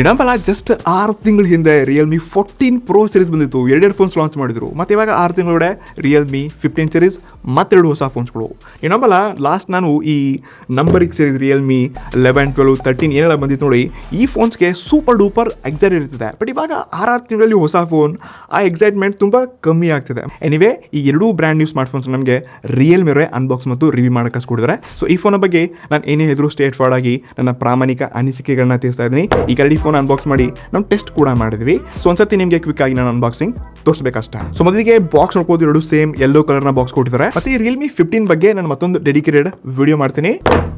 ಇಡಂಬಲ್ಲ just 6 ತಿಂಗಳ ಹಿಂದೆ Realme 14 Pro series ಬಂದಿತ್ತು. ಎರಡೆರಡು ಫೋನ್ಸ್ ಲಾಂಚ್ ಮಾಡಿದ್ರು. ಮತ್ತೆ ಇವಾಗ 6 ತಿಂಗಳೊಳಗಡೆ ರಿಯಲ್ಮಿ 15 ಸೀರೀಸ್ ಮತ್ತೆರಡು ಹೊಸ ಫೋನ್ಸ್ಗಳು. ಇಡಂಬಲ್ಲ ಲಾಸ್ಟ್ ನಾನು ಈ ನಂಬರಿಕ್ ಸೀರೀಸ್ ರಿಯಲ್ಮಿ 11, 12, 13 ಏನೆಲ್ಲ ಬಂದಿತ್ತು ನೋಡಿ, ಈ ಫೋನ್ಸ್ಗೆ ಸೂಪರ್ ಡೂಪರ್ ಎಕ್ಸೈಟೆಡ್ ಇರ್ತದೆ. ಬಟ್ ಇವಾಗ 6 ತಿಂಗಳಲ್ಲಿ ಹೊಸ ಫೋನ್, ಆ ಎಕ್ಸೈಟ್ಮೆಂಟ್ ತುಂಬ ಕಮ್ಮಿ ಆಗ್ತಿದೆ. ಎನಿವೇ ಈ ಎರಡೂ ಬ್ರ್ಯಾಂಡ್ ನ್ಯೂ ಸ್ಮಾರ್ಟ್ ಫೋನ್ಸ್ ನಮಗೆ ರಿಯಲ್ಮಿ ಅವರೇ ಅನ್ಬಾಕ್ಸ್ ಮತ್ತು ರಿವ್ಯೂ ಮಾಡಕ್ಕೆ ಕಳಿಸ್ಕೊಡಿದ್ದಾರೆ. ಸೊ ಈ ಫೋನ್ ಬಗ್ಗೆ ನಾನು ಏನೇ ಹೇಳಿದ್ರು ಸ್ಟ್ರೇಟ್ ಫಾರ್ವರ್ಡ್ ಆಗಿ ನನ್ನ ಪ್ರಾಮಾಣಿಕ ಅನಿಸಿಕೆಗಳನ್ನ ತಿಳಿಸ್ತಾ ಇದ್ದೀನಿ. ಈ ಕರಡಿ ಫೋನ್ ಅನ್ಬಾಕ್ಸ್ ಮಾಡಿ ನಾವು ಟೆಸ್ಟ್ ಕೂಡ ಮಾಡಿದ್ವಿ. ಸೊ ಒಂದ್ಸತಿ ನಿಮಗೆ ಕ್ವಿಕ್ ಆಗಿ ನಾನು ಅನ್ಬಾಕ್ಸಿಂಗ್ ತೋರಿಸಬೇಕಷ್ಟ. ಸೊ ಮೊದಲಿಗೆ ಬಾಕ್ಸ್ ನೋಡ್ಬೋದು, ಎರಡು ಸೇಮ್ ಯೆಲ್ಲೋ ಕಲರ್ ನ ಬಾಕ್ಸ್ ಕೊಟ್ಟಿದ್ದಾರೆ. ಮತ್ತೆ ಈ ರಿಯಲ್ಮಿ 15 ಬಗ್ಗೆ ನಾನು ಮತ್ತೊಂದು ಡೆಡಿಕೇಟೆಡ್ ವಿಡಿಯೋ ಮಾಡ್ತೀನಿ.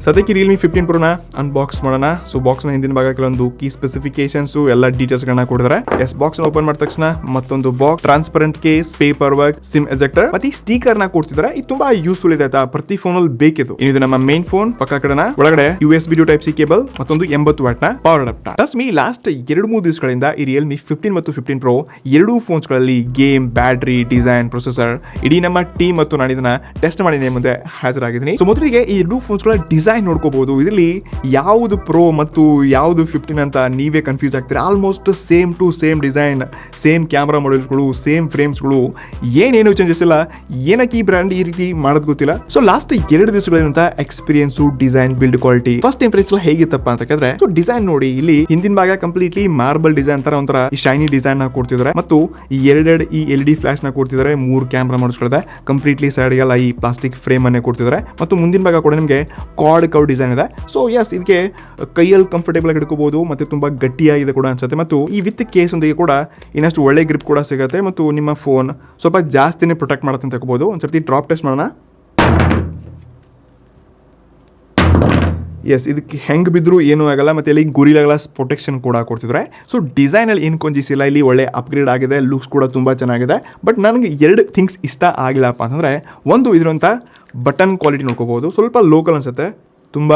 ಸದ್ಯಕ್ಕೆ ರಿಯಲ್ಮಿ 15 Pro ನ ಅನ್ಬಾಕ್ಸ್ ಮಾಡೋಣ. ಸೊ ಬಾಕ್ಸ್ ನ ಹಿಂದಿನ ಭಾಗ ಕೆಲವೊಂದು ಕೀ ಸ್ಪೆಸಿಫಿಕೇಶನ್ಸ್ ಎಲ್ಲ ಡೀಟೇಲ್ಸ್ ಗಳನ್ನ ಕೊಟ್ಟಿದ್ದಾರೆ. ಎಸ್ ಬಾಕ್ಸ್ ಓಪನ್ ಮಾಡಿದ ತಕ್ಷಣ ಮತ್ತೊಂದು box, transparent case, paper work, sim ejector ಮತ್ತೆ ಈ ಸ್ಟಿಕರ್ ನ ಕೊಡ್ತಿದ್ದಾರೆ. ಇದು ತುಂಬಾ ಯೂಸ್ಫುಲ್ ಇದೆ ಆಯ್ತಾ, ಪ್ರತಿ ಫೋನ್ ಅಲ್ಲಿ ಬೇಕಿತ್ತು. ಇದು ನಮ್ಮ ಮೇನ್ ಫೋನ್ ಪಕ್ಕ ಕಡೆನ ಒಳಗಡೆ USB to Type C cable, ಮತ್ತೊಂದು 80 ವಾಟ್ ನ power adapter. Trust me, last 2-3 ದಿವಸಗಳಿಂದ ಈ ರಿಯಲ್ಮಿ 15 ಮತ್ತು 15 Pro ಎರಡೂ ಫೋನ್ಸ್ ಗಳಲ್ಲಿ ಗೇಮ್, ಬ್ಯಾಟರಿ, ಡಿಸೈನ್, ಪ್ರೊಸೆಸರ್ ಇಡೀ ನಮ್ಮ ಟೀಮ್ ಮತ್ತು ನಾನು ಇದನ್ನ ಟೆಸ್ಟ್ ಮಾಡಿ ನಿಮ್ಮ ಮುಂದೆ ಹಾಜರಾಗಿದ್ದೀನಿ. ಸೊ ಮೊದಲಿಗೆ ಈ ಎರಡೂ ಫೋನ್ಸ್ ಗಳ ಡಿಸೈನ್ ನೋಡ್ಕೋಬಹುದು. ಇದರಲ್ಲಿ ಯಾವುದು ಪ್ರೋ ಮತ್ತು ಯಾವುದು 15 ಅಂತ ನೀವೇ ಕನ್ಫ್ಯೂಸ್ ಆಗ್ತೀರಾ. Almost same to same design, same camera ಮಾಡೆಲ್ಗಳು, ಸೇಮ್ ಫ್ರೇಮ್ಸ್ಗಳು, ಏನೇನು ಚೇಂಜಸ್ ಇಲ್ಲ. ಏನಕ್ಕೆ ಈ ಬ್ರ್ಯಾಂಡ್ ಈ ರೀತಿ ಮಾಡೋದು ಗೊತ್ತಿಲ್ಲ. ಸೊ ಲಾಸ್ಟ್ 2 ದಿವಸಗಳಿಂದ experience, design, build quality, first impression ಹೇಗಿತ್ತಪ್ಪ ಅಂತ ಕೇಳಿದ್ರೆ, ಸೊ ಡಿಸೈನ್ ನೋಡಿ, ಇಲ್ಲಿ ಹಿಂದಿನ ಭಾಗ ಕಂಪ್ಲೀಟ್ಲಿ ಮಾರ್ಬಲ್ ಡಿಸೈನ್ ತರ ಒಂಥರ ಶೈನಿ ಡಿಸೈನ್ ನ ಕೊಡ್ತಿದ್ದಾರೆ ಮತ್ತು ಎರಡೆರಡು ಈ LED ಫ್ಲಾಶ್ ನ ಕೊಡ್ತಿದ್ದಾರೆ. 3 ಕ್ಯಾಮ್ರಾ ಮಾಡಿಸ್ಕೊಳ್ಳದೆ ಕಂಪ್ಲೀಟ್ಲಿ ಸೈಡ್ ಗೆಲ್ಲ ಈ ಪ್ಲಾಸ್ಟಿಕ್ ಫ್ರೇಮ್ ಅನ್ನೇ ಕೊಡ್ತಿದ್ದಾರೆ ಮತ್ತು ಮುಂದಿನ ಭಾಗ ಕೂಡ ನಿಮಗೆ ಕಾರ್ಡ್ ಕೌ ಡಿಸೈನ್ ಇದೆ. ಸೊ ಎಸ್, ಇದಕ್ಕೆ ಕೈಯಲ್ಲಿ ಕಂಫರ್ಟೇಬಲ್ ಆಗಿ ಹಿಡ್ಕೋಬಹುದು ಮತ್ತೆ ತುಂಬಾ ಗಟ್ಟಿಯಾಗಿದೆ ಕೂಡ ಅನ್ಸುತ್ತೆ. ಮತ್ತು ಈ ವಿತ್ ಕೇಸ್ ಒಂದಿಗೆ ಕೂಡ ಇನ್ನಷ್ಟು ಒಳ್ಳೆ ಗ್ರಿಪ್ ಕೂಡ ಸಿಗುತ್ತೆ ಮತ್ತು ನಿಮ್ಮ ಫೋನ್ ಸ್ವಲ್ಪ ಜಾಸ್ತಿನೇ ಪ್ರೊಟೆಕ್ಟ್ ಮಾಡುತ್ತೆ ಅಂತ ತಗೋಬಹುದು. ಒಂದ್ಸರ್ತಿ ಡ್ರಾಪ್ ಟೆಸ್ಟ್ ಮಾಡೋಣ. ಎಸ್, ಇದಕ್ಕೆ ಹೆಂಗೆ ಬಿದ್ದರೂ ಏನೂ ಆಗಲ್ಲ. ಮತ್ತು ಇಲ್ಲಿ ಗುರಿಲಾ ಗ್ಲಾಸ್ ಪ್ರೊಟೆಕ್ಷನ್ ಕೂಡ ಕೊಡ್ತಿದ್ದಾರೆ. ಸೊ ಡಿಸೈನಲ್ಲಿ ಏನು ಕೊಂಜಿಸಿಲ್ಲ, ಇಲ್ಲಿ ಒಳ್ಳೆ ಅಪ್ಗ್ರೇಡ್ ಆಗಿದೆ, ಲುಕ್ಸ್ ಕೂಡ ತುಂಬ ಚೆನ್ನಾಗಿದೆ. ಬಟ್ ನನಗೆ 2 ಥಿಂಗ್ಸ್ ಇಷ್ಟ ಆಗಿಲ್ಲಪ್ಪ ಅಂತಂದರೆ, ಒಂದು ಇದರಂಥ ಬಟನ್ ಕ್ವಾಲಿಟಿ ನೋಡ್ಕೋಬೋದು, ಸ್ವಲ್ಪ ಲೋಕಲ್ ಅನಿಸುತ್ತೆ, ತುಂಬ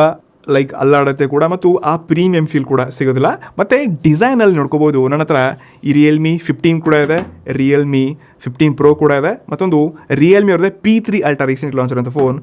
ಲೈಕ್ ಅಲ್ಲಾಡುತ್ತೆ ಕೂಡ ಮತ್ತು ಆ ಪ್ರೀಮಿಯಂ ಫೀಲ್ ಕೂಡ ಸಿಗೋದಿಲ್ಲ. ಮತ್ತು ಡಿಸೈನಲ್ಲಿ ನೋಡ್ಕೋಬೋದು, ನನ್ನ ಹತ್ರ ಈ ರಿಯಲ್ಮಿ 15 ಕೂಡ ಇದೆ, ರಿಯಲ್ಮಿ 15 Pro ಕೂಡ ಇದೆ, ಮತ್ತೊಂದು ರಿಯಲ್ಮಿ ಅವ್ರದ್ದೇ P3 Ultra ರೀಸೆಂಟ್ ಲಾಂಚ್ ಆಗಿರೋ ಫೋನ್.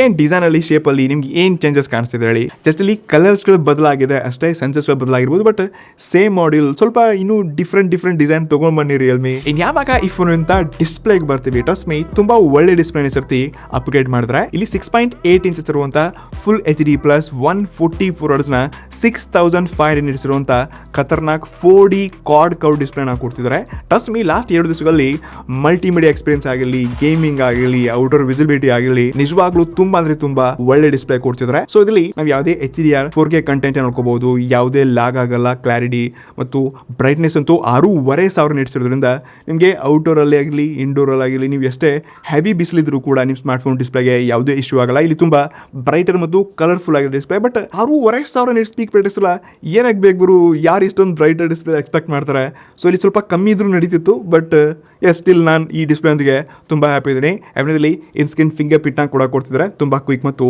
ಏನು ಡಿಸೈನಲ್ಲಿ, ಶೇಪಲ್ಲಿ ನಿಮ್ಗೆ ಏನು ಚೇಂಜಸ್ ಕಾಣಿಸ್ತಿದೆ ಹೇಳಿ? ಜಸ್ಟ್ ಇಲ್ಲಿ ಕಲರ್ಸ್ಗಳು ಬದಲಾಗಿದೆ ಅಷ್ಟೇ, ಸೆನ್ಸರ್ಸ್ಗಳು ಬದಲಾಗಿರ್ಬೋದು. ಬಟ್ ಸೇಮ್ ಮಾಡೆಲ್, ಸ್ವಲ್ಪ ಇನ್ನೂ ಡಿಫ್ರೆಂಟ್ ಡಿಸೈನ್ ತೊಗೊಂಡು ಬನ್ನಿ ರಿಯಲ್ಮಿ. ಇನ್ನು ಯಾವಾಗ ಈ ಫೋನ್ ಅಂತ ಡಿಸ್ಪ್ಲೇಗೆ ಬರ್ತೀವಿ, ಟ್ರಸ್ಟ್ ಮೀ ತುಂಬ ಒಳ್ಳೆ ಡಿಸ್ಪ್ಲೇ ಸರ್ತಿ ಅಪ್ಗ್ರೇಡ್ ಮಾಡಿದ್ರೆ. ಇಲ್ಲಿ 6.8 ಇಂಚಸ್ ಇರುವಂಥ full HD plus 144 Hz 6500 nits ಇರುವಂಥ ಖತರ್ನಾಕ್ 4D ಕ್ವಾಡ್ ಕೌ ಡಿಸ್ಪ್ಲೇನ ಕೊಡ್ತಿದ್ದಾರೆ. ಟ್ರಸ್ಟ್ ಮೀ, ಲಾಸ್ಟ್ 2 ದಿವಸಗಳಲ್ಲಿ ಮಲ್ಟಿಮೀಡಿಯಾ ಎಕ್ಸ್ಪೀರಿಯನ್ಸ್ ಆಗಿರಲಿ, ಗೇಮಿಂಗ್ ಆಗಿರಲಿ, ಔಟ್ಡೋರ್ ವಿಸಿಬಿಲಿಟಿ ಆಗಿರಲಿ, ನಿಜವಾಗ್ಲೂ ತುಂಬಾ ಅಂದ್ರೆ ತುಂಬಾ ಒಳ್ಳೆ ಡಿಸ್ಪ್ಲೇ ಕೊಡ್ತಿದ್ದಾರೆ. ಸೊ ಇದರಲ್ಲಿ ನಾವು ಯಾವುದೇ HDR 4K ಕಂಟೆಂಟ್ ನೋಡ್ಕೋಬಹುದು, ಯಾವುದೇ ಲಾಗ್ ಆಗಲ್ಲ, ಕ್ಲಾರಿಟಿ ಮತ್ತು ಬ್ರೈಟ್ನೆಸ್ ಅಂತೂ 6500 ನಿಟ್ಸ್ ಇರೋದ್ರಿಂದ ನಿಮಗೆ ಔಟ್ಡೋರ್ ಅಲ್ಲಿ ಆಗಲಿ, ಇಂಡೋರ್ ಅಲ್ಲಿ ಆಗಲಿ, ನೀವು ಎಷ್ಟೇ ಹೆವಿ ಬಿಸಿಲಿದ್ರು ಕೂಡ ನಿಮ್ಮ ಸ್ಮಾರ್ಟ್ ಫೋನ್ ಡಿಸ್ಪ್ಲೇಗೆ ಯಾವುದೇ ಇಶ್ಯೂ ಆಗಲ್ಲ. ಇಲ್ಲಿ ತುಂಬಾ ಬ್ರೈಟರ್ ಮತ್ತು ಕಲರ್ಫುಲ್ ಆಗಿದೆ display. But 6500 nits speak brightness ಇಲ್ಲ, ಏನಕ್ಕೆ ಬೇಕು ಗುರು, ಯಾರು ಇಷ್ಟೊಂದು ಬ್ರೈಟರ್ ಡಿಸ್ಪ್ಲೇ ಎಕ್ಸ್ಪೆಕ್ಟ್ ಮಾಡ್ತಾರೆ? ಸೊ ಇಲ್ಲಿ ಸ್ವಲ್ಪ ಕಮ್ಮಿ ಇದ್ರೂ ನಡೀತಿತ್ತು. ಬಟ್ ಎಸ್, ಸ್ಟಿಲ್ ನಾನು ಈ ಡಿಸ್ಪ್ಲೇ ಒಂದಿಗೆ ತುಂಬ ಹ್ಯಾಪಿ ಇದ್ದೀನಿ. ಎವ್ರಿದಲ್ಲಿ ಇನ್ಸ್ಟೆಂಟ್ ಫಿಂಗರ್ ಪ್ರಿಂಟ್ನ ಕೂಡ ಕೊಡ್ತಿದ್ದಾರೆ, ತುಂಬ ಕ್ವಿಕ್ ಮತ್ತು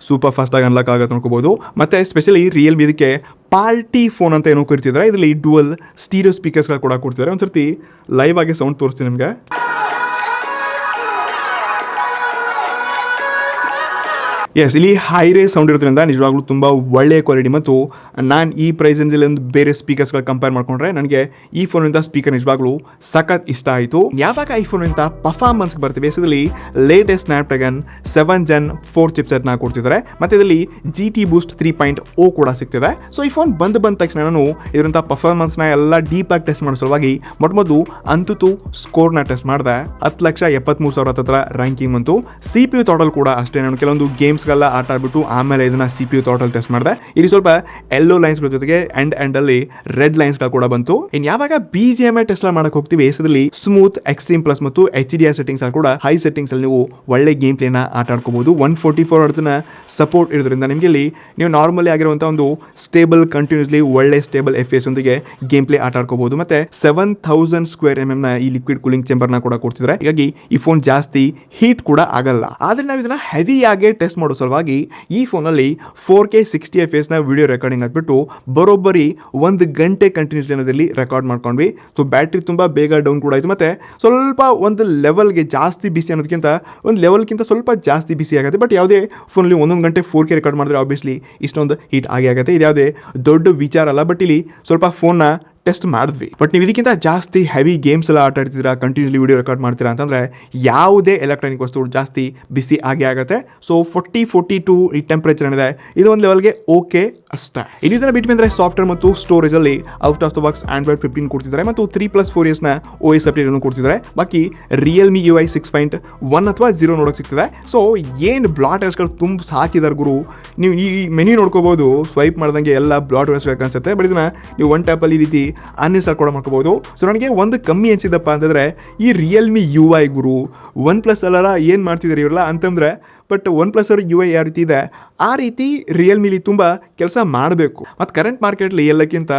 ಸೂಪರ್ ಫಾಸ್ಟಾಗಿ ಅನ್ಲಾಕ್ ಆಗುತ್ತೆ ನೋಡ್ಕೋಬೋದು. ಮತ್ತು ಸ್ಪೆಷಲಿ ರಿಯಲ್ಮಿ ಇದಕ್ಕೆ ಪಾರ್ಟಿ ಫೋನ್ ಅಂತ ಏನೋ ಕರಿತಿದ್ದಾರೆ. ಇದರಲ್ಲಿ ಡುವಲ್ ಸ್ಟೀರಿಯೋ ಸ್ಪೀಕರ್ಸ್ಗಳು ಕೂಡ ಕೊಡ್ತಿದ್ದಾರೆ. ಒಂದ್ಸರ್ತಿ ಲೈವ್ ಆಗಿ ಸೌಂಡ್ ತೋರಿಸ್ತೀನಿ ನಿಮಗೆ. ಎಸ್, ಇಲ್ಲಿ ಹೈ ರೇ ಸೌಂಡ್ ಇರೋದ್ರಿಂದ ನಿಜವಾಗ್ಲೂ ತುಂಬ ಒಳ್ಳೆಯ ಕ್ವಾಲಿಟಿ. ಮತ್ತು ನಾನು ಈ ಪ್ರೈಸಲ್ಲಿ ಒಂದು ಬೇರೆ ಸ್ಪೀಕರ್ಸ್ಗಳು ಕಂಪೇರ್ ಮಾಡ್ಕೊಂಡ್ರೆ ನನಗೆ ಈ ಫೋನಿಂದ ಸ್ಪೀಕರ್ ನಿಜವಾಗ್ಲೂ ಸಖತ್ ಇಷ್ಟ ಆಯಿತು. ಯಾವಾಗ ಈ ಫೋನಿಂದ ಪರ್ಫಾರ್ಮೆನ್ಸ್ಗೆ ಬರ್ತೀವಿ, ಇದರಲ್ಲಿ ಲೇಟೆಸ್ಟ್ ಸ್ನ್ಯಾಪ್ಡ್ರ್ಯಾಗನ್ 7 Gen 4 ಚಿಪ್ಸೆಟ್ನ ಕೊಡ್ತಿದ್ದಾರೆ. ಮತ್ತು ಇದರಲ್ಲಿ GT Boost 3.0 ಕೂಡ ಸಿಗ್ತಿದೆ. ಸೊ ಈ ಫೋನ್ ಬಂದ ತಕ್ಷಣ ನಾನು ಇದರಂಥ ಪರ್ಫಾರ್ಮೆನ್ಸ್ನ ಎಲ್ಲ ಡೀಪಾಗಿ ಟೆಸ್ಟ್ ಮಾಡೋ ಸಲುವಾಗಿ ಮೊದಲು ಅಂತೂ ಸ್ಕೋರ್ನ ಟೆಸ್ಟ್ ಮಾಡಿದೆ. 10,73,000 ಹತ್ರ ರ್ಯಾಂಕಿಂಗ್ ಬಂತು. CPU ಥ್ರಾಟಲ್ ಕೂಡ ಅಷ್ಟೇ, ನಾನು ಕೆಲವೊಂದು ಗೇಮ್ಸ್ಗೆಲ್ಲ ಆಟ ಆಡ್ಬಿಟ್ಟು ಆಮೇಲೆ ಇದನ್ನ CPU ಥ್ರಾಟಲ್ ಟೆಸ್ಟ್ ಮಾಡಿದೆ. ಇಲ್ಲಿ ಸ್ವಲ್ಪ ಯೆಲ್ಲೋ ಲೈನ್ಸ್ಗಳ ಜೊತೆಗೆ ಎಂಡ್ ಅಲ್ಲಿ ರೆಡ್ ಲೈನ್ಸ್ಗಳು ಕೂಡ ಬಂತು. ಇನ್ನು ಯಾವಾಗ BGMI ಟೆಸ್ಟ್ ಮಾಡಕ್ಕೆ ಹೋಗ್ತೀವಿ, ಎಸ್ದಲ್ಲಿ ಸ್ಮೂತ್, ಎಕ್ಸ್ಟ್ರೀಮ್ ಪ್ಲಸ್ ಮತ್ತು HDR ಸೆಟ್ಟಿಂಗ್ಸ್ ಕೂಡ ಹೈ ಸೆಟ್ಟಿಂಗ್ಸ್ ಅಲ್ಲಿ ನೀವು ಒಳ್ಳೆ ಗೇಮ್ ಪ್ಲೇನ ಆಟ ಆಡ್ಕೋಬಹುದು. 144 Hz ಸಪೋರ್ಟ್ ಇರೋದ್ರಿಂದ ನಿಮಗೆ ಇಲ್ಲಿ ನೀವು ನಾರ್ಮಲಿ ಆಗಿರುವಂತಹ ಒಂದು ಸ್ಟೇಬಲ್, ಕಂಟಿನ್ಯೂಸ್ಲಿ ಒಳ್ಳೆ ಸ್ಟೇಬಲ್ FPS ಒಂದಿಗೆ ಗೇಮ್ ಪ್ಲೇ ಆಟ ಆಡ್ಕೋಬಹುದು. ಮತ್ತೆ 7000 ಸ್ಕ್ವೇರ್ mm ನ ಈ ಲಿಕ್ವಿಡ್ ಕೂಲಿಂಗ್ ಚೇಂಬರ್ನ ಕೂಡ ಕೊಡ್ತಿದ್ದಾರೆ. ಹೀಗಾಗಿ ಈ ಫೋನ್ ಜಾಸ್ತಿ ಹೀಟ್ ಕೂಡ ಆಗಲ್ಲ. ಆದ್ರೆ ನಾವು ಇದನ್ನ ಹೆವಿಯಾಗಿ ಟೆಸ್ಟ್ ಮಾಡೋ ಸಲುವಾಗಿ ಈ ಫೋನಲ್ಲಿ 4K 60 FPS ವಿಡಿಯೋ ರೆಕಾರ್ಡಿಂಗ್ ಆಗಿಬಿಟ್ಟು ಬರೋಬ್ಬರಿ 1 ಗಂಟೆ ಕಂಟಿನ್ಯೂಸ್ಲಿ ಅನ್ನೋದಲ್ಲಿ ರೆಕಾರ್ಡ್ ಮಾಡ್ಕೊಂಡ್ವಿ. ಸೊ ಬ್ಯಾಟ್ರಿ ತುಂಬ ಬೇಗ ಡೌನ್ ಕೂಡ ಆಯಿತು, ಮತ್ತು ಸ್ವಲ್ಪ ಒಂದು ಲೆವೆಲ್ಗೆ ಜಾಸ್ತಿ ಬಿಸಿ ಅನ್ನೋದಕ್ಕಿಂತ ಒಂದು ಲೆವೆಲ್ಗಿಂತ ಸ್ವಲ್ಪ ಜಾಸ್ತಿ ಬಿಸಿ ಆಗುತ್ತೆ. ಬಟ್ ಯಾವುದೇ ಫೋನಲ್ಲಿ 1 ಗಂಟೆ 4K ರೆಕಾರ್ಡ್ ಮಾಡಿದ್ರೆ ಆಬ್ವಿಯಸ್ಲಿ ಇಷ್ಟೊಂದು ಹೀಟ್ ಆಗುತ್ತೆ. ಇದು ಯಾವುದೇ ದೊಡ್ಡ ವಿಚಾರ ಅಲ್ಲ. ಬಟ್ ಇಲ್ಲಿ ಸ್ವಲ್ಪ ಫೋನ್ನ ಟೆಸ್ಟ್ ಮಾಡಿದ್ವಿ. ಬಟ್ ನೀವು ಇದಕ್ಕಿಂತ ಜಾಸ್ತಿ ಹೆವಿ ಗೇಮ್ಸ್ ಎಲ್ಲ ಆಟ ಆಡ್ತಿದ್ದೀರಾ, ಕಂಟಿನ್ಯೂಸ್ಲಿ ವಿಡಿಯೋ ರೆಕಾರ್ಡ್ ಮಾಡ್ತೀರಾ ಅಂತಂದರೆ ಯಾವುದೇ ಎಲೆಕ್ಟ್ರಾನಿಕ್ ವಸ್ತು ಜಾಸ್ತಿ ಬಿಸಿ ಆಗುತ್ತೆ. ಸೊ 42 ಈ ಟೆಂಪ್ರೇಚರ್ ಏನಿದೆ ಇದು ಒಂದು ಲೆವೆಲ್ಗೆ ಓಕೆ ಅಷ್ಟೇ. ಇದನ್ನ ಬಿಟ್ಟು ಬಂದರೆ ಸಾಫ್ಟ್ವೇರ್ ಮತ್ತು ಸ್ಟೋರೇಜಲ್ಲಿ out of the box Android 15 ಕೊಡ್ತಿದ್ದಾರೆ ಮತ್ತು 3+4 ಇಯರ್ಸ್ನ OS ಅಪ್ಡೇಟ್ ಅನ್ನು ಕೊಡ್ತಿದ್ದಾರೆ. ಬಾಕಿ ರಿಯಲ್ಮಿ UI 6.1 ಅಥವಾ 0 ನೋಡೋಕೆ ಸಿಗ್ತದೆ. ಸೊ ಏನು ಬ್ಲಾಟ್ವೇರ್ಸ್ಗಳು ತುಂಬ ಹಾಕಿದ್ದಾರೆ ಗುರು. ನೀವು ಈ ಮೆನ್ಯೂ ನೋಡ್ಕೋಬೋದು, ಸ್ವೈಪ್ ಮಾಡ್ದಂಗೆ ಎಲ್ಲ ಬ್ಲಾಟ್ವೇರ್ಸ್ಗಳು ಕಾಣಿಸುತ್ತೆ. ಬಟ್ ಇದನ್ನ ನೀವು ಒನ್ ಟ್ಯಾಪಲ್ಲಿ ಈ ರೀತಿ ಅನ್ಇನ್ಸ್ಟಾಲ್ ಕೂಡ ಮಾಡ್ಕೋಬಹುದು. ಸೊ ನನಗೆ ಒಂದು ಕಮ್ಮಿ ಅನಿಸಿದಪ್ಪ ಅಂತಂದರೆ ಈ ರಿಯಲ್ಮಿ UI ಗುರು. OnePlus ಅಲ್ಲಾರ ಏನು ಮಾಡ್ತಿದ್ದಾರೆ ಇವ್ರಲ್ಲ ಅಂತಂದರೆ, ಬಟ್ OnePlus ಅವ್ರ UI ಯಾವ ರೀತಿ ಇದೆ ಆ ರೀತಿ ರಿಯಲ್ಮಿಲಿ ತುಂಬ ಕೆಲಸ ಮಾಡಬೇಕು. ಮತ್ತು ಕರೆಂಟ್ ಮಾರ್ಕೆಟ್ಲಿ ಎಲ್ಲಕ್ಕಿಂತ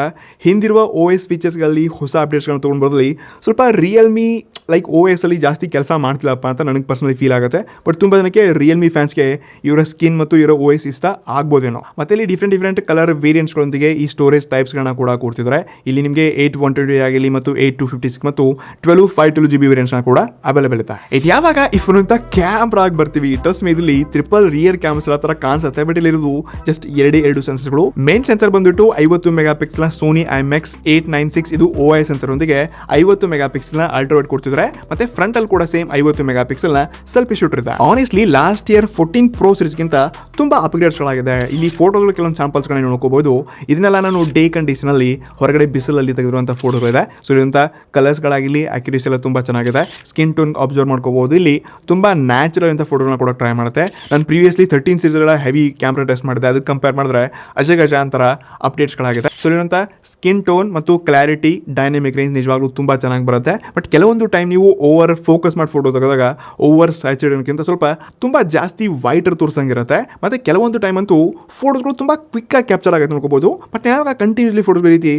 ಹಿಂದಿರುವ OS ಫೀಚರ್ಸ್ಗಳಲ್ಲಿ ಹೊಸ ಅಪ್ಡೇಟ್ಸ್ಗಳನ್ನ ತೊಗೊಂಡು ಬರೋದ್ರಲ್ಲಿ ಸ್ವಲ್ಪ ರಿಯಲ್ಮಿ ಲೈಕ್ OS ಅಲ್ಲಿ ಜಾಸ್ತಿ ಕೆಲಸ ಮಾಡ್ತಿಲ್ಲಪ್ಪ ಅಂತ ನನಗೆ ಪರ್ಸನಲಿ ಫೀಲ್ ಆಗುತ್ತೆ. ಬಟ್ ತುಂಬ ಜನಕ್ಕೆ ರಿಯಲ್ಮಿ ಫ್ಯಾನ್ಸ್ಗೆ ಇವರ ಸ್ಕಿನ್ ಮತ್ತು ಇವರ OS ಇಷ್ಟ ಆಗ್ಬೋದೇನೋ. ಮತ್ತು ಇಲ್ಲಿ ಡಿಫ್ರೆಂಟ್ ಕಲರ್ ವೇರಿಯಂಟ್ಸ್ಗಳೊಂದಿಗೆ ಈ ಸ್ಟೋರೇಜ್ ಟೈಪ್ಸ್ಗಳನ್ನ ಕೂಡ ಕೊಡ್ತಿದ್ದಾರೆ. ಇಲ್ಲಿ ನಿಮಗೆ 8/128 ಆಗಲಿ ಮತ್ತು 8/256 ಮತ್ತು 12/512 GB ವೇರಿಯಂಟ್ಸ್ನ ಕೂಡ ಅವೈಲೇಬಲ್ ಇದೆ. ಇದು ಯಾವಾಗ ಈ ಫೋನ್ ಅಂತ ಕ್ಯಾಮ್ರಾ ಆಗಿ ಬರ್ತೀವಿ, ಟ್ರಸ್ಟ್ ಮೀ ಇದರಲ್ಲಿ ಟ್ರಿಪಲ್ ರಿಯರ್ ಕ್ಯಾಮ್ರಾಸ್ ಥರ ಕಾಣಿಸುತ್ತೆ. ಬಟ್ ಇಲ್ಲಿ ಇರೋದು ಜಸ್ಟ್ ಎರಡು ಸೆನ್ಸರ್ಗಳು. ಮೇನ್ ಸೆನ್ಸರ್ ಬಂದ್ಬಿಟ್ಟು 50 ಮೆಗಾಪಿಕ್ಸೆಲ್ನ ಸೋನಿ IMX 896 ಇದು OIS ಸೆನ್ಸರ್ ಒಂದಿಗೆ 50 ಮೆಗಾಪಿಕ್ಸೆಲ್ನ ಅಲ್ಟ್ರಾವೈಡ್ ಕೊಡ್ತಿದ್ದಾರೆ. ಮತ್ತೆ ಫ್ರಂಟ್ ಅಲ್ಲಿ ಕೂಡ ಸೇಮ್ 50 ಮೆಗಾಪಿಕ್ಸೆಲ್ನ ಸೆಲ್ಫಿ ಶೂಟರ್ ಇದೆ. ಆನೆಸ್ಟ್ಲಿ ಲಾಸ್ಟ್ ಇಯರ್ 14 Pro ಸೀರೀಸ್ಗಿಂತ ತುಂಬಾ ಅಪ್ಗ್ರೇಡ್ಸ್ಗಳಾಗಿದೆ. ಇಲ್ಲಿ ಫೋಟೋಗಳು ಕೆಲವೊಂದು ಸ್ಯಾಂಪಲ್ಸ್ಗಳನ್ನ ನೋಡ್ಕೋಬಹುದು. ಇದನ್ನೆಲ್ಲ ನಾನು ಡೇ ಕಂಡೀಷನ್ ಅಲ್ಲಿ ಹೊರಗಡೆ ಬಿಸಿಲಲ್ಲಿ ತೆಗೆದಿರುವಂತಹ ಫೋಟೋಗಳು ಇದೆ. ಸೊ ಇರುವಂತ ಕಲರ್ಸ್ಗಳಾಗಲಿ ಅಕ್ಯುರೇಸಿ ಎಲ್ಲ ತುಂಬಾ ಚೆನ್ನಾಗಿದೆ. ಸ್ಕಿನ್ ಟೋನ್ ಅಬ್ಸರ್ವ್ ಮಾಡ್ಕೋಬಹುದು. ಇಲ್ಲಿ ತುಂಬಾ ನ್ಯಾಚುರಲ್ ಅಂತ ಫೋಟೋಗಳನ್ನ ಕೂಡ ಟ್ರೈ ಮಾಡುತ್ತೆ. ನಾನು ಪ್ರೀವಿಯಸ್ಲಿ 13 ಸೀರೀಸ್ಗಳ ಹೆವಿ ಕ್ಯಾಮ್ರಾ ಟೆಸ್ಟ್ ಮಾಡಿದೆ, ಅದಕ್ಕೆ ಕಂಪೇರ್ ಮಾಡಿದ್ರೆ ಅಜಗಜಾಂತರ ಅಪ್ಡೇಟ್ಸ್ಗಳಾಗಿದೆ. ಸೊ ಇರುವಂಥ ಸ್ಕಿನ್ ಟೋನ್ ಮತ್ತು ಕ್ಲಾರಿಟಿ, ಡೈನಾಮಿಕ್ ರೇಂಜ್ ನಿಜವಾಗ್ಲೂ ತುಂಬ ಚೆನ್ನಾಗಿ ಬರುತ್ತೆ. ಬಟ್ ಕೆಲವೊಂದು ಟೈಮ್ ನೀವು ಓವರ್ ಫೋಕಸ್ ಮಾಡಿ ಫೋಟೋ ತೆಗೆದಾಗ ಓವರ್ ಸ್ಯಾಚುರೇಷನ್ಗಿಂತ ಸ್ವಲ್ಪ ತುಂಬ ಜಾಸ್ತಿ ವೈಟರ್ ತೋರಿಸಂಗಿರುತ್ತೆ. ಮತ್ತು ಕೆಲವೊಂದು ಟೈಮ್ ಅಂತೂ ಫೋಟೋಸ್ಗಳು ತುಂಬ ಕ್ವಿಕ್ಕಾಗಿ ಕ್ಯಾಪ್ಚರ್ ಆಗುತ್ತೆ ನೋಡ್ಕೋಬೋದು. ಬಟ್ ಯಾವಾಗ ಕಂಟಿನ್ಯೂಸ್ಲಿ ಫೋಟೋಸ್ ರೀತಿ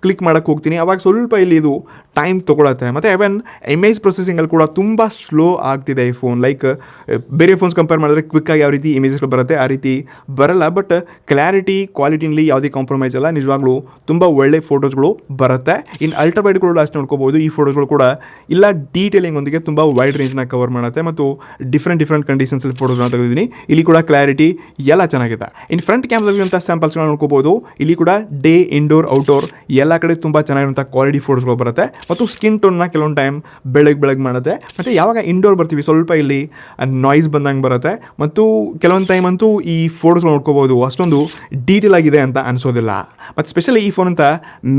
ಕ್ಲಿಕ್ ಮಾಡೋಕ್ಕೆ ಹೋಗ್ತೀನಿ ಅವಾಗ ಸ್ವಲ್ಪ ಇಲ್ಲಿ ಇದು ಟೈಮ್ ತೊಗೊಳತ್ತೆ. ಮತ್ತು ಇವನ್ ಇಮೇಜ್ ಪ್ರೊಸೆಸಿಂಗಲ್ಲಿ ಕೂಡ ತುಂಬ ಸ್ಲೋ ಆಗ್ತಿದೆ ಈ ಫೋನ್. ಲೈಕ್ ಬೇರೆ ಫೋನ್ಸ್ ಕಂಪೇರ್ ಮಾಡಿದ್ರೆ ಕ್ವಿಕ್ಕಾಗಿ ಯಾವ ರೀತಿ ಇಮೇಜಸ್ಗಳು ಬರುತ್ತೆ ಆ ರೀತಿ ಬರಲ್ಲ. ಬಟ್ ಕ್ಲಾರಿಟಿ ಕ್ವಾಲಿಟಿನಲ್ಲಿ ಯಾವುದೇ ಕಾಂಪ್ರಮೈಸ್ ಅಲ್ಲ, ನಿಜವಾಗ್ಲೂ ತುಂಬ ಒಳ್ಳೆ ಫೋಟೋಸ್ಗಳು ಬರುತ್ತೆ. ಇನ್ನು ಅಲ್ಟ್ರಾವೈಡ್ ಕೂಡ ಅಷ್ಟು ನೋಡ್ಕೋಬೋದು. ಈ ಫೋಟೋಸ್ಗಳು ಕೂಡ ಇಲ್ಲ ಡೀಟೇಲಿಂಗ್ ಒಂದಿಗೆ ತುಂಬ ವೈಡ್ ರೇಂಜ್ನ ಕವರ್ ಮಾಡುತ್ತೆ ಮತ್ತು ಡಿಫ್ರೆಂಟ್ ಕಂಡೀಷನ್ಸಲ್ಲಿ ಫೋಟೋಸ್ಗಳನ್ನ ತೆಗೆದಿದ್ದೀನಿ. ಇಲ್ಲಿ ಕೂಡ ಕ್ಲಾರಿಟಿ ಎಲ್ಲ ಚೆನ್ನಾಗಿದೆ. ಇನ್ನು ಫ್ರಂಟ್ ಕ್ಯಾಮ್ರಾದಂಥ ಸ್ಯಾಂಪಲ್ಸ್ಗಳನ್ನ ನೋಡ್ಕೋಬೋದು. ಇಲ್ಲಿ ಕೂಡ ಡೇ, ಇಂಡೋರ್, ಔಟ್ಡೋರ್ ಎಲ್ಲ ಕಡೆ ತುಂಬ ಚೆನ್ನಾಗಿರುವಂಥ ಕ್ವಾಲಿಟಿ ಫೋಟೋಸ್ಗಳು ಬರುತ್ತೆ. ಮತ್ತು ಸ್ಕಿನ್ ಟೋನ್ನ ಕೆಲವೊಂದು ಟೈಮ್ ಬೆಳಗ್ಗೆ ಮಾಡುತ್ತೆ. ಮತ್ತು ಯಾವಾಗ ಇಂಡೋರ್ ಬರ್ತೀವಿ ಸ್ವಲ್ಪ ಇಲ್ಲಿ ನಾಯ್ಸ್ ಬಂದಂಗೆ ಬರುತ್ತೆ. ಮತ್ತು ಕೆಲವೊಂದು ಟೈಮ್ ಅಂತೂ ಈ ಫೋಟೋಸ್ಗಳು ನೋಡ್ಕೋಬೋದು ಅಷ್ಟೊಂದು ಡೀಟೇಲ್ ಆಗಿದೆ ಅಂತ ಅನಿಸೋದಿಲ್ಲ. ಮತ್ತು ಸ್ಪೆಷಲಿ ಈ ಫೋನ್ ಅಂತ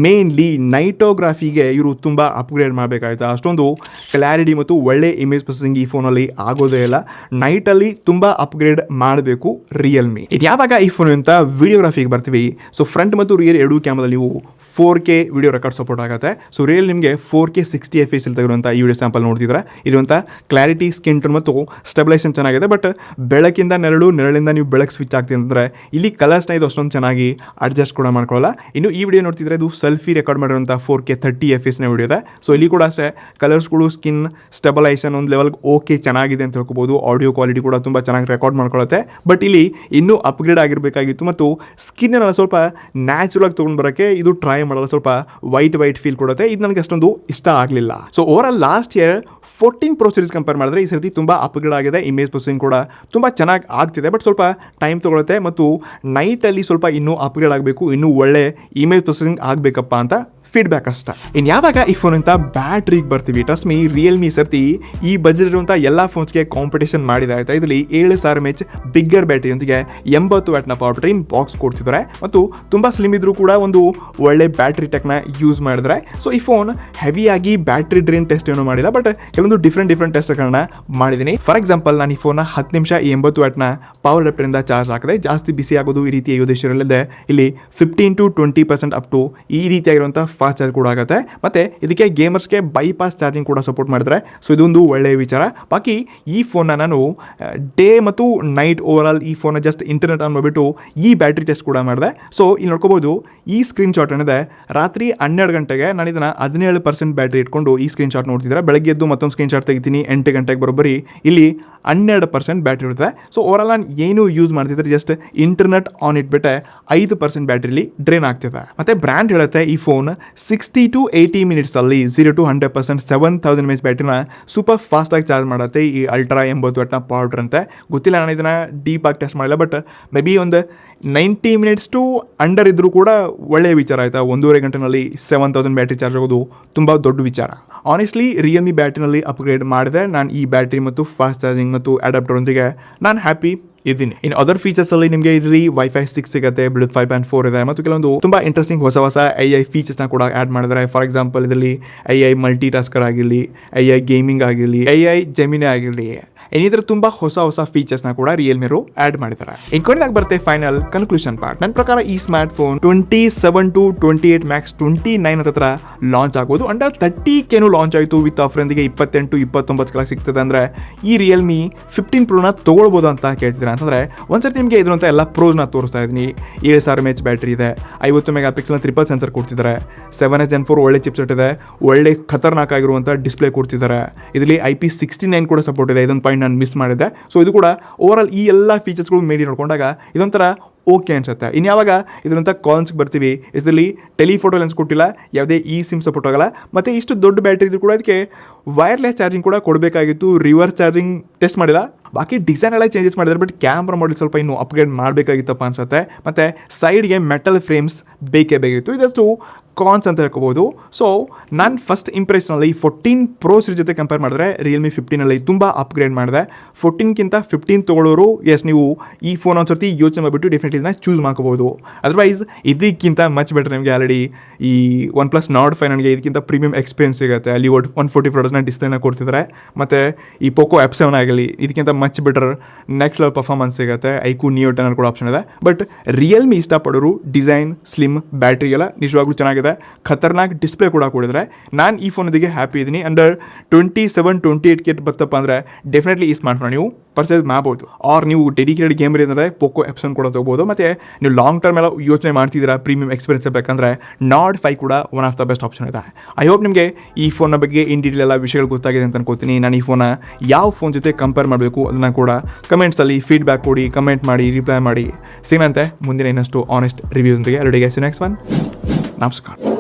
ಮೇನ್ಲಿ ನೈಟೋಗ್ರಾಫಿಗೆ ಇವರು ತುಂಬ ಅಪ್ಗ್ರೇಡ್ ಮಾಡಬೇಕಾಯ್ತು. ಅಷ್ಟೊಂದು ಕ್ಲಾರಿಟಿ ಮತ್ತು ಒಳ್ಳೆ ಇಮೇಜ್ ಪ್ರೊಸೆಸಿಂಗ್ ಈ ಫೋನಲ್ಲಿ ಆಗೋದೇ ಇಲ್ಲ. ನೈಟಲ್ಲಿ ತುಂಬ ಅಪ್ಗ್ರೇಡ್ ಮಾಡಬೇಕು ರಿಯಲ್ಮಿ. ಇದು ಯಾವಾಗ ಈ ಫೋನ್ ಅಂತ ವಿಡಿಯೋಗ್ರಾಫಿಗೆ ಬರ್ತೀವಿ. ಸೊ ಫ್ರಂಟ್ ಮತ್ತು ರಿಯರ್ ಎರಡೂ ಕ್ಯಾಮ್ರಾದಲ್ಲಿ ನೀವು 4K ವಿಡಿಯೋ ರೆಕಾರ್ಡ್ ಸಪೋರ್ಟ್ ಆಗುತ್ತೆ. ಸೊ ರಿಯಲ್ ನಿಮಗೆ 4K 60 FPS ಇಲ್ಲಿ ತೆಗೆದಿರುವಂಥ ಈ ವಿಡಿಯೋ ಸ್ಯಾಂಪಲ್ ನೋಡ್ತಿದ್ರೆ ಇರುವಂಥ ಕ್ಲಾರಿಟಿ, ಸ್ಕಿನ್ ಟೋನ್ ಮತ್ತು ಸ್ಟೆಬಿಲೈಸೇಷನ್ ಚೆನ್ನಾಗಿದೆ. ಬಟ್ ಬೆಳಕಿಂದ ನೆರಳಿಂದ ನೀವು ಬೆಳಕು ಸ್ವಿಚ್ ಆಗ್ತೀವಿ ಅಂತಂದರೆ ಇಲ್ಲಿ ಕಲರ್ಸ್ನ ಇದು ಅಷ್ಟೊಂದು ಚೆನ್ನಾಗಿ ಅಡ್ಜಸ್ಟ್ ಕೂಡ ಮಾಡ್ಕೊಳ್ಳಲ್ಲ. ಇನ್ನು ಈ ವಿಡಿಯೋ ನೋಡ್ತಿದ್ರೆ ಇದು ಸೆಲ್ಫಿ ರೆಕಾರ್ಡ್ ಮಾಡಿರುವಂಥ 4K 30 FPS ವಿಡಿಯೋ ಇದೆ. ಸೊ ಇಲ್ಲಿ ಕೂಡ ಅಷ್ಟೇ ಕಲರ್ಸ್ಗಳು, ಸ್ಕಿನ್ ಸ್ಟೆಬಿಲೈಸೇಷನ್ ಒಂದು ಲೆವೆಲ್ಗೆ ಓಕೆ ಚೆನ್ನಾಗಿದೆ ಅಂತ ಹೇಳ್ಕೋಬೋದು. ಆಡಿಯೋ ಕ್ವಾಲಿಟಿ ಕೂಡ ತುಂಬ ಚೆನ್ನಾಗಿ ರೆಕಾರ್ಡ್ ಮಾಡ್ಕೊಳ್ಳುತ್ತೆ. ಬಟ್ ಇಲ್ಲಿ ಇನ್ನೂ ಅಪ್ಗ್ರೇಡ್ ಆಗಿರಬೇಕಾಗಿತ್ತು ಮತ್ತು ಸ್ಕಿನ್ನ ಸ್ವಲ್ಪ ನ್ಯಾಚುರಲ್ ಆಗಿ ತೊಗೊಂಡು ಬರೋಕ್ಕೆ ಇದು ಟ್ರೈ ಮಾಡಲ್ಲ. ಸ್ವಲ್ಪ ವೈಟ್ ಫೀಲ್ ಕೊಡುತ್ತೆ. ಇದು ನನಗೆ ಅಷ್ಟೊಂದು ಇಷ್ಟ ಆಗಲಿಲ್ಲ. So over all last year 14 Pro series compare ಮಾಡಿದ್ರೆ ಈ ಸರ್ತಿ ತುಂಬ ಅಪ್ಗ್ರೇಡ್ ಆಗಿದೆ. ಇಮೇಜ್ ಪ್ರೊಸೆಸಿಂಗ್ ಕೂಡ ತುಂಬ ಚೆನ್ನಾಗಿ ಆಗ್ತಿದೆ. ಬಟ್ ಸ್ವಲ್ಪ ಟೈಮ್ ತೊಗೊಳುತ್ತೆ ಮತ್ತು ನೈಟಲ್ಲಿ ಸ್ವಲ್ಪ ಇನ್ನೂ ಅಪ್ಗ್ರೇಡ್ ಆಗಬೇಕು, ಇನ್ನೂ ಒಳ್ಳೆ ಇಮೇಜ್ ಪ್ರೊಸೆಸಿಂಗ್ ಆಗಬೇಕಪ್ಪ ಅಂತ ಫೀಡ್ಬ್ಯಾಕ್ ಅಷ್ಟೇ. ಇನ್ನು ಯಾವಾಗ ಈ ಫೋನ್ ಅಂತ ಬ್ಯಾಟ್ರಿಗೆ ಬರ್ತೀವಿ, ಟ್ರಸ್ಟ್ ಮೀ ರಿಯಲ್ಮಿ ಸರ್ತಿ ಈ ಬಜೆಟ್ ಇರುವಂಥ ಎಲ್ಲ ಫೋನ್ಸ್ಗೆ ಕಾಂಪಿಟೇಷನ್ ಮಾಡಿದೆ ಆಯ್ತಾ. ಇದರಲ್ಲಿ 7000 mAh ಬಿಗ್ಗರ್ ಬ್ಯಾಟ್ರಿಯೊಂದಿಗೆ 80 ವ್ಯಾಟ್ನ ಪವರ್ ಟ್ರೈನ್ ಬಾಕ್ಸ್ ಕೊಡ್ತಿದ್ದಾರೆ ಮತ್ತು ತುಂಬ ಸ್ಲಿಮ್ ಇದ್ರೂ ಕೂಡ ಒಂದು ಒಳ್ಳೆ ಬ್ಯಾಟ್ರಿ ಟೆಕ್ನ ಯೂಸ್ ಮಾಡಿದ್ರೆ. ಸೊ ಈ ಫೋನ್ ಹೆವಿಯಾಗಿ ಬ್ಯಾಟ್ರಿ ಡ್ರೈನ್ ಟೆಸ್ಟ್ ಏನೂ ಮಾಡಿಲ್ಲ, ಬಟ್ ಕೆಲವೊಂದು ಡಿಫ್ರೆಂಟ್ ಟೆಸ್ಟ್ಗಳನ್ನ ಮಾಡಿದ್ದೀನಿ. ಫಾರ್ ಎಕ್ಸಾಂಪಲ್ ನಾನು ಈ ಫೋನ್ನ 10 ನಿಮಿಷ 80 ವ್ಯಾಟ್ನ ಪವರ್ ಅಡಾಪ್ಟರಿಂದ ಚಾರ್ಜ್ ಹಾಕಿದೆ. ಜಾಸ್ತಿ ಬಿಸಿ ಆಗೋದು ಈ ರೀತಿ ಆಗೋದು ಇಲ್ಲಿ 15 to 20% ಅಪ್ ಟು ಈ ರೀತಿಯಾಗಿರುವಂಥ ಫಾಸ್ಟ್ ಚಾರ್ಜ್ ಕೂಡ ಆಗುತ್ತೆ, ಮತ್ತು ಇದಕ್ಕೆ ಗೇಮರ್ಸ್ಗೆ ಬೈಪಾಸ್ ಚಾರ್ಜಿಂಗ್ ಕೂಡ ಸಪೋರ್ಟ್ ಮಾಡಿದ್ರೆ. ಸೊ ಇದೊಂದು ಒಳ್ಳೆಯ ವಿಚಾರ. ಬಾಕಿ ಈ ಫೋನ್ನ ನಾನು ಡೇ ಮತ್ತು ನೈಟ್ ಓವರಾಲ್ ಈ ಫೋನ್ನ ಜಸ್ಟ್ ಇಂಟರ್ನೆಟ್ ಆನ್ ಮಾಡಿಬಿಟ್ಟು ಈ ಬ್ಯಾಟ್ರಿ ಟೆಸ್ಟ್ ಕೂಡ ಮಾಡಿದೆ. ಸೊ ಇಲ್ಲಿ ನೋಡ್ಕೋಬೋದು, ಈ ಸ್ಕ್ರೀನ್ ಶಾಟ್ ಏನಿದೆ ರಾತ್ರಿ 12 ಗಂಟೆಗೆ ನಾನು ಇದನ್ನು 17% ಬ್ಯಾಟ್ರಿ ಇಟ್ಕೊಂಡು ಈ ಸ್ಕ್ರೀನ್ ಶಾಟ್ ನೋಡ್ತಿದ್ರೆ, ಬೆಳಗ್ಗೆ ಎದ್ದು ಮತ್ತೊಂದು ಸ್ಕ್ರೀನ್ ಶಾಟ್ ತೆಗಿತೀನಿ 8 ಗಂಟೆಗೆ ಬರೋಬ್ಬರಿ ಇಲ್ಲಿ 12% ಬ್ಯಾಟ್ರಿ ಇರುತ್ತೆ. ಸೊ ಓವರಾಲ್ ನಾನು ಏನು ಯೂಸ್ ಮಾಡ್ತಿದ್ರೆ ಜಸ್ಟ್ ಇಂಟರ್ನೆಟ್ ಆನ್ ಇಟ್ಬಿಟ್ಟೆ 5% ಬ್ಯಾಟ್ರಿಲಿ ಡ್ರೈನ್ ಆಗ್ತಿದೆ. ಮತ್ತು ಬ್ರ್ಯಾಂಡ್ ಹೇಳುತ್ತೆ ಈ ಫೋನ್ 60 to 80 ಮಿನಿಟ್ಸಲ್ಲಿ 0 to 100% 7000 mAh ಬ್ಯಾಟ್ರಿನ ಸೂಪರ್ ಫಾಸ್ಟಾಗಿ ಚಾರ್ಜ್ ಮಾಡುತ್ತೆ ಈ ಅಲ್ಟ್ರಾ 80 ವಾಟ್ನ ಪವರ್ ಅಂತ. ಗೊತ್ತಿಲ್ಲ, ನಾನು ಇದನ್ನು ಡೀಪಾಗಿ ಟೆಸ್ಟ್ ಮಾಡಿಲ್ಲ, ಬಟ್ ಮೇ ಬಿ ಒಂದು 90 ಮಿನಿಟ್ಸ್ ಟು ಅಂಡರ್ ಇದ್ದರೂ ಕೂಡ ಒಳ್ಳೆಯ ವಿಚಾರ ಆಯಿತಾ. 1.5 ಗಂಟೆನಲ್ಲಿ 7000 ಬ್ಯಾಟ್ರಿ ಚಾರ್ಜ್ ಆಗೋದು ತುಂಬ ದೊಡ್ಡ ವಿಚಾರ. ಆನೆಸ್ಟ್ಲಿ ರಿಯಲ್ಮಿ ಬ್ಯಾಟ್ರಿನಲ್ಲಿ ಅಪ್ಗ್ರೇಡ್ ಮಾಡಿದೆ ನಾನು ಈ ಬ್ಯಾಟ್ರಿ ಮತ್ತು ಫಾಸ್ಟ್ ಚಾರ್ಜಿಂಗ್ ಮತ್ತು ಅಡಾಪ್ಟರೊಂದಿಗೆ ನಾನು ಹ್ಯಾಪಿ ಇದ್ದೀನಿ. ಇನ್ನು ಅದರ್ ಫೀಚರ್ಸಲ್ಲಿ ನಿಮಗೆ ಇದರಲ್ಲಿ ವೈಫೈ 6 ಸಿಗುತ್ತೆ, ಬ್ಲೂಟೂತ್ 5.4 ಇದೆ, ಮತ್ತು ಕೆಲವೊಂದು ತುಂಬ ಇಂಟ್ರೆಸ್ಟಿಂಗ್ ಹೊಸ AI ಫೀಚರ್ಸ್ನ ಕೂಡ ಆ್ಯಡ್ ಮಾಡಿದ್ದಾರೆ. ಫಾರ್ ಎಕ್ಸಾಂಪಲ್ ಇದರಲ್ಲಿ AI ಮಲ್ಟಿ ಟಾಸ್ಕರ್ ಆಗಿರಲಿ, AI ಗೇಮಿಂಗ್ ಆಗಿರಲಿ, AI ಜೆಮಿನಿ ಆಗಿರಲಿ, ಇನ್ನಿತರ ತುಂಬ ಹೊಸ ಫೀಚರ್ಸ್ನ ಕೂಡ ರಿಯಲ್ಮಿರು ಆ್ಯಡ್ ಮಾಡಿದ್ದಾರೆ. ಇನ್ಕೊನೆದಾಗಿ ಬರುತ್ತೆ ಫೈನಲ್ ಕನ್ಕ್ಲೂಷನ್ ಪಾರ್ಟ್. ನನ್ನ ಪ್ರಕಾರ ಈ ಸ್ಮಾರ್ಟ್ ಫೋನ್ 27 to 28 ಮ್ಯಾಕ್ಸ್ 29 ಹತ್ರ ಲಾಂಚ್ ಆಗೋದು. ಅಂಡರ್ 30K ಲಾಂಚ್ ಆಯಿತು ವಿತ್ ಆಫ್ರೊಂದಿಗೆ 28-29 ಸಿಗ್ತದೆ ಅಂದರೆ ಈ ರಿಯಲ್ಮಿ 15 ಪ್ರೋನ ತೊಗೊಳ್ಬೋದು ಅಂತ ಕೇಳ್ತಿದ್ದೀರಾ ಅಂತಂದರೆ ಒಂದ್ಸರ್ತಿ ನಿಮಗೆ ಇದ್ರಂತ ಎಲ್ಲ ಪ್ರೋಸ್ನ ತೋರಿಸ್ತಾ ಇದ್ದೀನಿ. 7000 mAh ಬ್ಯಾಟ್ರಿ ಇದೆ, 50 ಮೆಗಾ ಪಿಕ್ಸೆಲ್ ಟ್ರಿಪಲ್ ಸೆನ್ಸರ್ ಕೊಡ್ತಿದ್ದಾರೆ, 7H Gen 4 ಒಳ್ಳೆ ಚಿಪ್ಸೆಟ್ ಇದೆ, ಒಳ್ಳೆ ಖತರ್ನಾಕ್ ಆಗಿರುವಂಥ ಡಿಸ್ಪ್ಲೇ ಕೊಡ್ತಿದ್ದಾರೆ. ಇದರಲ್ಲಿ IP69 ಕೂಡ ಸಪೋರ್ಟ್ ಇದೆ, ಇದೊಂದು ಪಾಯಿಂಟ್ ನಾನು ಮಿಸ್ ಮಾಡಿದ್ದೆ. ಸೊ ಇದು ಕೂಡ ಓವರಾಲ್ ಈ ಎಲ್ಲ ಫೀಚರ್ಸ್ಗಳು ಮೇಡಿ ನೋಡ್ಕೊಂಡಾಗ ಇದೊಂಥರ ಓಕೆ ಅನ್ಸುತ್ತೆ. ಇನ್ಯಾವಾಗ ಇದರಂಥ ಕಾನ್ಸ್ಗೆ ಬರ್ತೀವಿ, ಇದರಲ್ಲಿ ಟೆಲಿಫೋಟೋ ಲೆನ್ಸ್ ಕೊಟ್ಟಿಲ್ಲ, ಯಾವುದೇ ಸಿಮ್ ಸಪೋರ್ಟ್ ಆಗಲ್ಲ, ಮತ್ತು ಇಷ್ಟು ದೊಡ್ಡ ಬ್ಯಾಟ್ರಿ ಇದ್ರೂ ಕೂಡ ಅದಕ್ಕೆ ವೈರ್ಲೆಸ್ ಚಾರ್ಜಿಂಗ್ ಕೂಡ ಕೊಡಬೇಕಾಗಿತ್ತು. ರಿವರ್ಸ್ ಚಾರ್ಜಿಂಗ್ ಟೆಸ್ಟ್ ಮಾಡಿಲ್ಲ. ಬಾಕಿ ಡಿಸೈನ್ ಎಲ್ಲ ಚೇಂಜಸ್ ಮಾಡಿದ್ದಾರೆ, ಬಟ್ ಕ್ಯಾಮ್ರಾ ಮಾಡಲ್ ಸ್ವಲ್ಪ ಇನ್ನೂ ಅಪ್ಗ್ರೇಡ್ ಮಾಡಬೇಕಾಗಿತ್ತಪ್ಪ ಅನ್ಸುತ್ತೆ. ಮತ್ತು ಸೈಡ್ಗೆ ಮೆಟಲ್ ಫ್ರೇಮ್ಸ್ ಬೇಕೇ ಬೇಕಿತ್ತು. ಇದಷ್ಟು ಕಾನ್ಸ್ ಅಂತ ಹೇಳ್ಕೋಬೋದು. ಸೊ ನಾನು ಫಸ್ಟ್ ಇಂಪ್ರೆಷನಲ್ಲಿ 14 Pro ಸೀರೀಸ್ ಜೊತೆ ಕಂಪೇರ್ ಮಾಡಿದ್ರೆ ರಿಯಲ್ಮಿ 15ಅಲ್ಲಿ ತುಂಬ ಅಪ್ಗ್ರೇಡ್ ಮಾಡಿದೆ. 14ಕ್ಕಿಂತ 15 ತೊಗೊಳ್ಳೋರು ನೀವು ಈ ಫೋನ್ ಒಂದ್ಸರ್ತಿ ಯೋಚನೆ ಮಾಡಿಬಿಟ್ಟು ಡೆಫಿನೆಟ್ಲಿ ಇದನ್ನ ಚೂಸ್ ಮಾಡ್ಕೋಬೋದು. ಅದರ್ವೈಸ್ ಇದಕ್ಕಿಂತ ಮಚ್ ಬೆಟರ್ ನಿಮಗೆ ಆಲ್ರೆಡಿ ಈ OnePlus Nord 5 ನನಗೆ ಇದಕ್ಕಿಂತ ಪ್ರೀಮಿಯಂ ಎಕ್ಸ್ಪೀರಿಯನ್ಸ್ ಸಿಗುತ್ತೆ. ಅಲ್ಲಿ 140 ಫ್ಲೋಟರ್ಸ್ನ ಡಿಸ್ಪ್ಲೇನ ಕೊಡ್ತಿದ್ದಾರೆ, ಮತ್ತು ಈ Poco F7 ಆಗಲಿ ಇದಕ್ಕಿಂತ much better next level performance ಸಿಗುತ್ತೆ. iQOO Neo 10 ಕೂಡ ಆಪ್ಷನ್ ಇದೆ. ಬಟ್ ರಿಯಲ್ಮಿ ಇಷ್ಟಪಡೋರು ಡಿಸೈನ್, ಸ್ಲಿಮ್, ಬ್ಯಾಟ್ರಿ ಎಲ್ಲ ನಿಜವಾಗ್ಲೂ ಚೆನ್ನಾಗಿದೆ, ಖತರ್ನಾಕ್ ಡಿಸ್ಪ್ಲೇ ಕೂಡ ಕೊಡಿದ್ರೆ ನಾನು ಈ ಫೋನೊಂದಿಗೆ ಹ್ಯಾಪಿ ಇದ್ದೀನಿ. ಅಂಡರ್ 27-28K ಬರ್ತಪ್ಪ ಅಂದರೆ ಡೆಫಿನೆಟ್ಲಿ ಈ ಸ್ಮಾರ್ಟ್ ಫೋನ್ ನೀವು ಪರ್ಚೇಸ್ ಮಾಡ್ಬೋದು. ಆರ್ ನೀವು ಡೆಡಿಕೇಟೆಡ್ ಗೇಮರ್ ಅಂದರೆ Poco F7 ಕೂಡ ತೊಗೋಬೋದು. ಮತ್ತು ನೀವು ಲಾಂಗ್ ಟರ್ಮ್ ಎಲ್ಲ ಯೋಚನೆ ಮಾಡ್ತಿದ್ದೀರಾ ಪ್ರೀಮಿಯಂ ಎಕ್ಸ್ಪೀರಿಯನ್ಸ್ ಬೇಕಂದರೆ Nord 5 ಕೂಡ one of the best option ಇದೆ. ಐ ಹೋಪ್ ನಿಮಗೆ ಈ ಫೋನ್ನ ಬಗ್ಗೆ ಇನ್ ಡೀಟೇಲ್ ಎಲ್ಲ ವಿಷಯಗಳು ಗೊತ್ತಾಗಿದೆ ಅಂತ ಅನ್ಕೋತೀನಿ. ನಾನು ಈ ಫೋನ ಯಾವ ಫೋನ್ ಜೊತೆ ಕಂಪೇರ್ ಮಾಡಬೇಕು ಅದನ್ನು ಕೂಡ ಕಮೆಂಟ್ಸಲ್ಲಿ ಫೀಡ್ಬ್ಯಾಕ್ ಕೊಡಿ, ಕಮೆಂಟ್ ಮಾಡಿ, ರಿಪ್ಲೈ ಮಾಡಿ. ಸಿಗಂತೆ ಮುಂದಿನ ಇನ್ನಷ್ಟು ಆನೆಸ್ಟ್ ರಿವ್ಯೂಸ್ ಜೊತೆಗೆ. Next one. ನಮಸ್ಕಾರ.